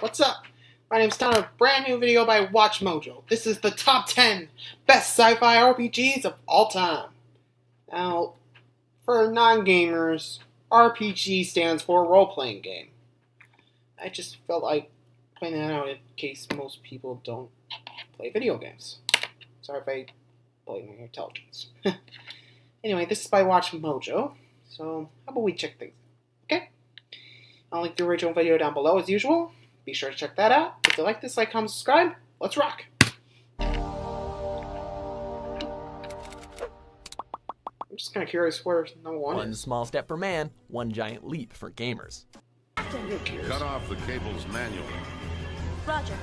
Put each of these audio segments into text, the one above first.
What's up? My name's Tom, a brand new video by Watch Mojo. This is the top 10 best sci-fi RPGs of all time. Now, for non-gamers, RPG stands for role-playing game. I just felt like pointing that out in case most people don't play video games. Sorry if I blame your intelligence. Anyway, this is by Watch Mojo, so how about we check things out, okay? I'll link the original video down below as usual. Be sure to check that out. If you like this, like, comment, subscribe. Let's rock! I'm just kind of curious where number one One is. small step for man, one giant leap for gamers. Cut off the cables manually. Roger.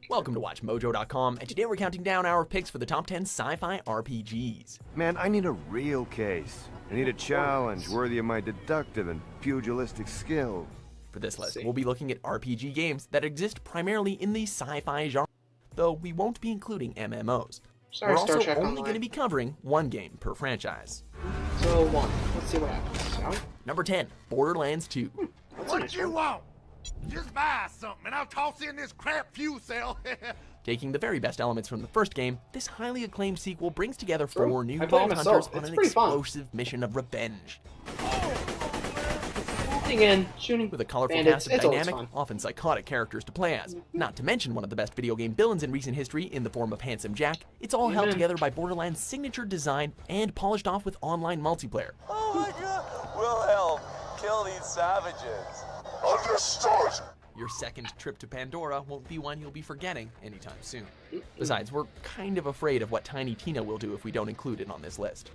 Welcome to WatchMojo.com, and today we're counting down our picks for the top 10 sci-fi RPGs. Man, I need a real case. I need a challenge worthy of my deductive and pugilistic skill. For this list, we'll be looking at RPG games that exist primarily in the sci-fi genre, though we won't be including MMOs. Sorry, We're Star also Trek only Online. going to be covering one game per franchise. So, one. Let's see what happens. Shall we? Number 10, Borderlands 2. That's a What nice you one. want? Just buy something and I'll toss in this crap fuel cell. Taking the very best elements from the first game, this highly acclaimed sequel brings together four new I played it vault myself. hunters on It's an pretty fun. explosive mission of revenge. In, shooting With a colorful bandits, cast of it's always dynamic, fun. often psychotic characters to play as. Not to mention one of the best video game villains in recent history in the form of Handsome Jack, it's all held Amen. together by Borderlands' signature design and polished off with online multiplayer. Oh my god! We'll help kill these savages. Understood. Your second trip to Pandora won't be one you'll be forgetting anytime soon. Besides, we're kind of afraid of what Tiny Tina will do if we don't include it on this list.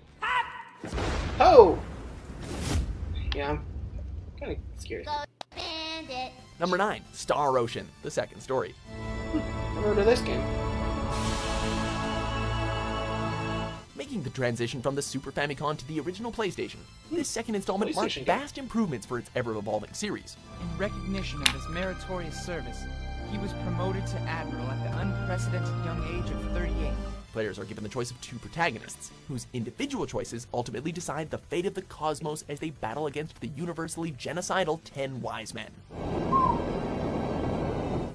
Oh! Yeah, I'm kind of scared. Bandit. Number 9, Star Ocean, the second story. Never heard of this game. Making the transition from the Super Famicom to the original PlayStation, this second installment marks PlayStation game. vast improvements for its ever-evolving series. In recognition of his meritorious service, he was promoted to Admiral at the unprecedented young age of 38. Players are given the choice of two protagonists, whose individual choices ultimately decide the fate of the cosmos as they battle against the universally genocidal 10 Wise Men.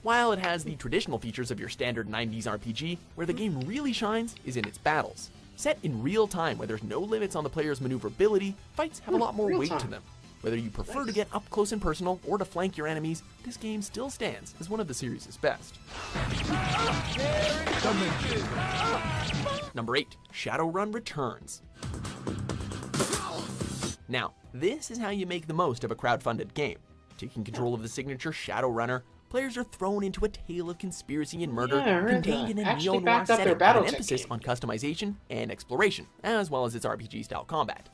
While it has the traditional features of your standard 90s RPG, where the game really shines is in its battles. Set in real time where there's no limits on the player's maneuverability, fights have a lot more Real weight to time. them. Whether you prefer to get up close and personal or to flank your enemies, this game still stands as one of the series' best. Number 8, Shadowrun Returns. Now, this is how you make the most of a crowdfunded game. Taking control of the signature Shadowrunner, players are thrown into a tale of conspiracy and murder Yeah, I heard contained that. in a Actually neo-noir backed up their setting with an Battletech emphasis game. on customization and exploration, as well as its RPG-style combat.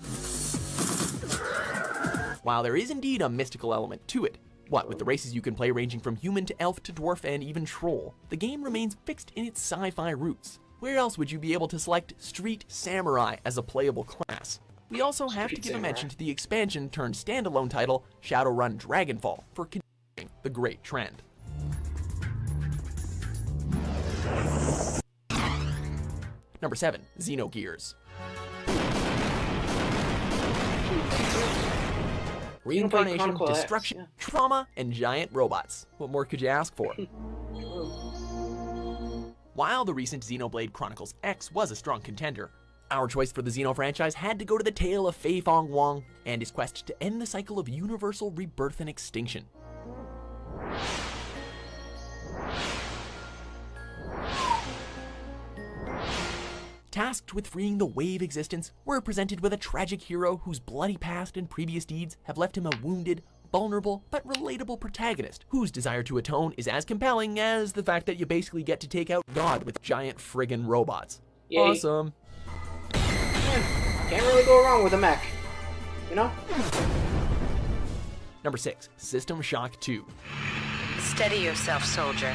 While there is indeed a mystical element to it, what with the races you can play ranging from human to elf to dwarf and even troll, the game remains fixed in its sci-fi roots. Where else would you be able to select Street Samurai as a playable class? We also have to Street give a Samurai. mention to the expansion turned standalone title Shadowrun Dragonfall for continuing the great trend. Number 7, Xenogears. Reincarnation, Chronicle X, destruction, yeah. trauma, and giant robots. What more could you ask for? While the recent Xenoblade Chronicles X was a strong contender, our choice for the Xeno franchise had to go to the tale of Fei Fong Wong and his quest to end the cycle of universal rebirth and extinction. Tasked with freeing the wave existence, we're presented with a tragic hero whose bloody past and previous deeds have left him a wounded, vulnerable, but relatable protagonist whose desire to atone is as compelling as the fact that you basically get to take out God with giant friggin' robots. Yay. Awesome. Can't really go wrong with a mech. You know? Number 6, System Shock 2. Steady yourself, soldier.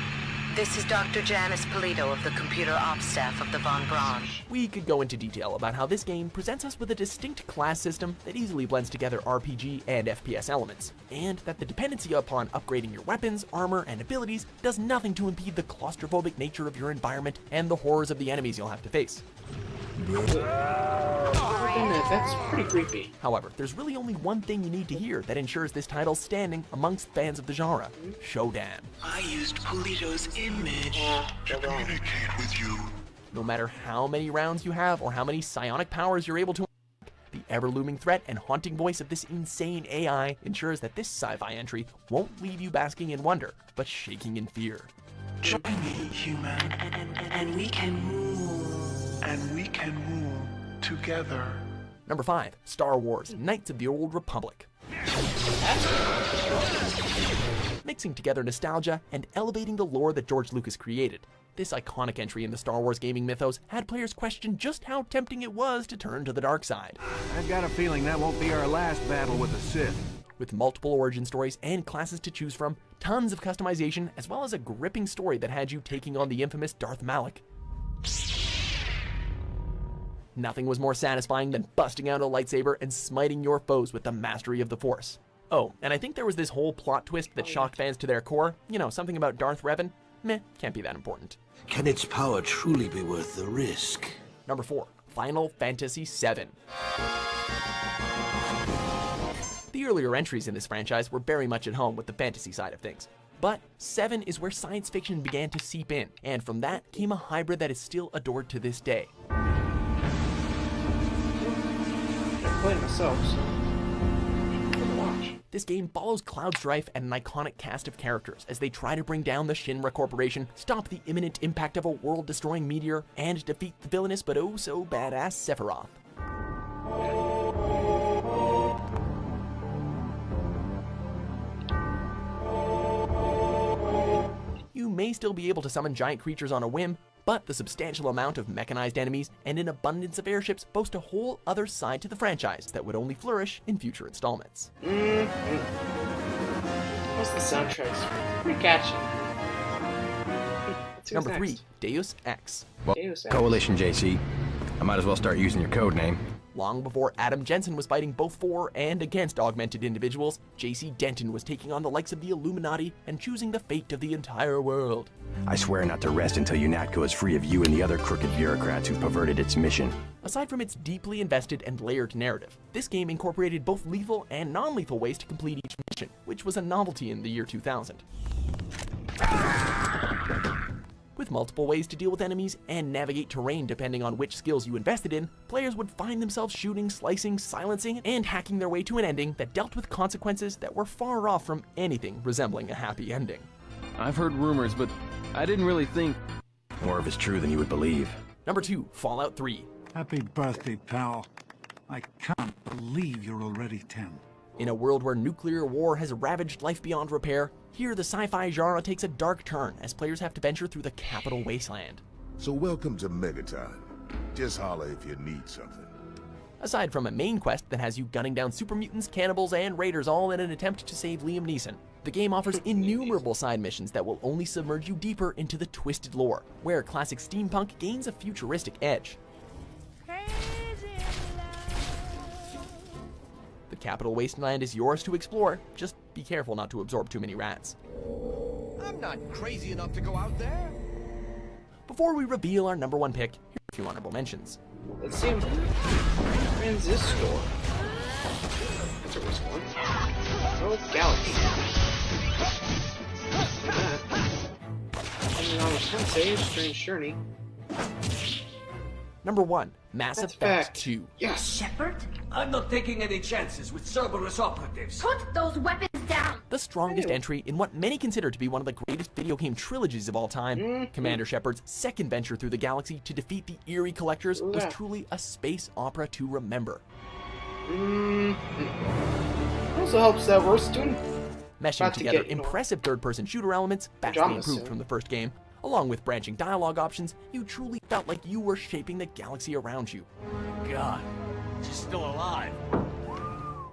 This is Dr. Janice Polito of the Computer Ops staff of the Von Braun. We could go into detail about how this game presents us with a distinct class system that easily blends together RPG and FPS elements, and that the dependency upon upgrading your weapons, armor, and abilities does nothing to impede the claustrophobic nature of your environment and the horrors of the enemies you'll have to face. That's pretty creepy. However, there's really only one thing you need to hear that ensures this title's standing amongst fans of the genre. Shodan. I used Polito's image To communicate with you. No matter how many rounds you have or how many psionic powers you're able to unlock, the ever-looming threat and haunting voice of this insane AI ensures that this sci-fi entry won't leave you basking in wonder, but shaking in fear. Join me, human, and we can move. And we can move together. Number 5, Star Wars: Knights of the Old Republic. Mixing together nostalgia and elevating the lore that George Lucas created, this iconic entry in the Star Wars gaming mythos had players question just how tempting it was to turn to the dark side. I've got a feeling that won't be our last battle with the Sith. With multiple origin stories and classes to choose from, tons of customization, as well as a gripping story that had you taking on the infamous Darth Malak. Nothing was more satisfying than busting out a lightsaber and smiting your foes with the mastery of the Force. Oh, and I think there was this whole plot twist that shocked fans to their core. You know, something about Darth Revan? Meh, can't be that important. Can its power truly be worth the risk? Number 4, Final Fantasy VII. The earlier entries in this franchise were very much at home with the fantasy side of things. But 7 is where science fiction began to seep in, and from that came a hybrid that is still adored to this day. Playing myself, so good watch. This game follows Cloud Strife and an iconic cast of characters as they try to bring down the Shinra Corporation, stop the imminent impact of a world-destroying meteor, and defeat the villainous but oh so badass Sephiroth. You may still be able to summon giant creatures on a whim, but the substantial amount of mechanized enemies and an abundance of airships boast a whole other side to the franchise that would only flourish in future installments. Plus the soundtrack's pretty catchy. Number 3, Deus Ex. Deus Ex. Coalition JC. I might as well start using your code name. Long before Adam Jensen was fighting both for and against augmented individuals, J.C. Denton was taking on the likes of the Illuminati and choosing the fate of the entire world. I swear not to rest until UNATCO is free of you and the other crooked bureaucrats who've perverted its mission. Aside from its deeply invested and layered narrative, this game incorporated both lethal and non-lethal ways to complete each mission, which was a novelty in the year 2000. With multiple ways to deal with enemies and navigate terrain depending on which skills you invested in, players would find themselves shooting, slicing, silencing, and hacking their way to an ending that dealt with consequences that were far off from anything resembling a happy ending. I've heard rumors, but I didn't really think... More of it's true than you would believe. Number 2, Fallout 3. Happy birthday, pal. I can't believe you're already 10. In a world where nuclear war has ravaged life beyond repair, here the sci-fi genre takes a dark turn as players have to venture through the capital wasteland. So welcome to Megatime. Just holler if you need something. Aside from a main quest that has you gunning down super mutants, cannibals, and raiders all in an attempt to save Liam Neeson, the game offers innumerable side missions that will only submerge you deeper into the twisted lore, where classic steampunk gains a futuristic edge. The capital wasteland is yours to explore, just be careful not to absorb too many rats. I'm not crazy enough to go out there. Before we reveal our number 1 pick, here are a few honorable mentions. Let's see him. Transistor. That's a response. Oh, Galaxy. Sensei, Strange Journey. Number 1, Mass Effect 2. Yes! Shepard? I'm not taking any chances with Cerberus operatives. Put those weapons down! The strongest entry in what many consider to be one of the greatest video game trilogies of all time, Commander Shepard's second venture through the galaxy to defeat the eerie collectors was truly a space opera to remember. Also helps that we're doing... Meshing together impressive third-person shooter elements, vastly improved from the first game, along with branching dialogue options, you truly felt like you were shaping the galaxy around you. God, she's still alive.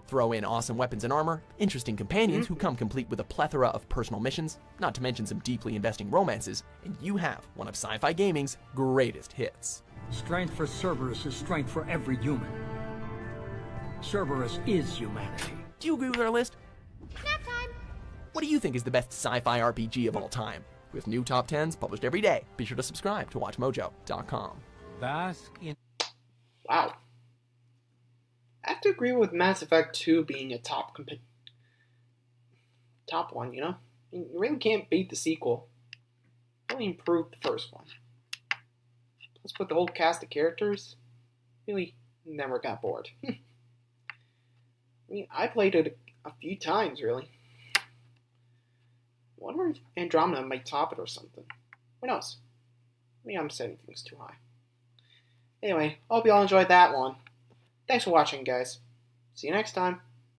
Throw in awesome weapons and armor, interesting companions who come complete with a plethora of personal missions, not to mention some deeply investing romances, and you have one of sci-fi gaming's greatest hits. Strength for Cerberus is strength for every human. Cerberus is humanity. Do you agree with our list? Nap time! What do you think is the best sci-fi RPG of all time? With new top 10s published every day, be sure to subscribe to WatchMojo.com. Bask in... Wow. I have to agree with Mass Effect 2 being a top one, you know? You really can't beat the sequel. It really improved the first one. Plus, with the whole cast of characters, really never got bored. I mean, I played it a few times, really. I wonder if Andromeda might top it or something. Who knows? Maybe I'm setting things too high. Anyway, hope you all enjoyed that one. Thanks for watching, guys. See you next time.